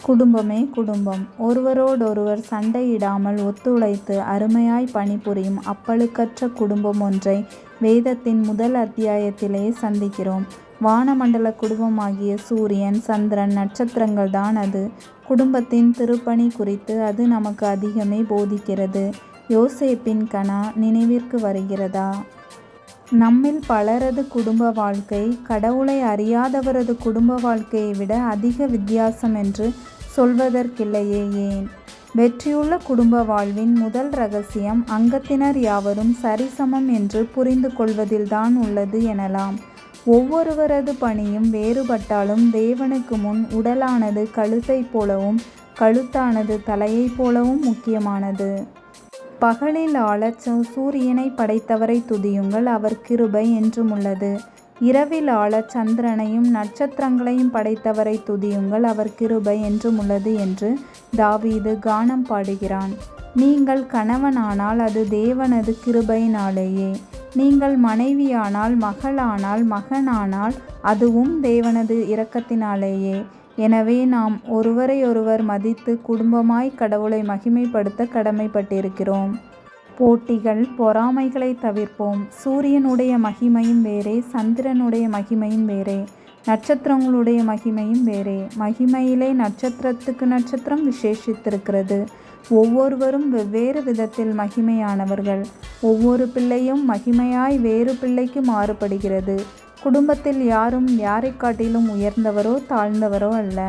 குடும்பமே குடும்பம். ஒருவரோடொருவர் சண்டையிடாமல் ஒத்துழைத்து அருமையாய் பணிபுரியும் அப்பழுக்கற்ற குடும்பம் ஒன்றை வேதத்தின் முதல் அத்தியாயத்திலே சந்திக்கிறோம். வானமண்டல குடும்பமாகிய சூரியன், சந்திரன், நட்சத்திரங்கள் தான் அது. குடும்பத்தின் திருப்பணி குறித்து அது நமக்கு அதிகமே போதிக்கிறது. யோசேப்பின் கனா நினைவிற்கு வருகிறதா? நம்மில் பலரது குடும்ப வாழ்க்கை கடவுளை அறியாதவரது குடும்ப வாழ்க்கையை விட அதிக வித்தியாசம் என்று சொல்வதற்கில்லையே ஏன்? வெற்றியுள்ள குடும்ப வாழ்வின் முதல் இரகசியம் அங்கத்தினர் யாவரும் சரிசமம் என்று புரிந்து கொள்வதில்தான் உள்ளது எனலாம். ஒவ்வொருவரது பணியும் வேறுபட்டாலும் தேவனுக்கு முன் உடலானது கழுத்தைப் போலவும் கழுத்தானது தலையைப் போலவும் முக்கியமானது. பகலில் ஆளச் சூரியனை படைத்தவரை துதியுங்கள், அவர் கிருபை என்றுமுள்ளது. இரவில் ஆளச் சந்திரனையும் நட்சத்திரங்களையும் படைத்தவரை துதியுங்கள், அவர் கிருபை என்றுமுள்ளது என்று தாவீது கானம் பாடுகிறான். நீங்கள் கணவனானால் அது தேவனது கிருபையினாலேயே. நீங்கள் மனைவியானால், மகளானால், மகனானால் அதுவும் தேவனது இரக்கத்தினாலேயே. எனவே நாம் ஒருவரையொருவர் மதித்து குடும்பமாய் கடவுளை மகிமைப்படுத்த கடமைப்பட்டிருக்கிறோம். போட்டிகள், பொறாமைகளை தவிர்ப்போம். சூரியனுடைய மகிமையும் வேறே, சந்திரனுடைய மகிமையும் வேறே, நட்சத்திரங்களுடைய மகிமையும் வேறே. மகிமையிலே நட்சத்திரத்துக்கு நட்சத்திரம் விசேஷித்திருக்கிறது. ஒவ்வொருவரும் வெவ்வேறு விதத்தில் மகிமையானவர்கள். ஒவ்வொரு பிள்ளையும் மகிமையாய் வேறு பிள்ளைக்கு மாறுபடுகிறது. குடும்பத்தில் யாரும் யாரை காட்டிலும் உயர்ந்தவரோ தாழ்ந்தவரோ அல்ல.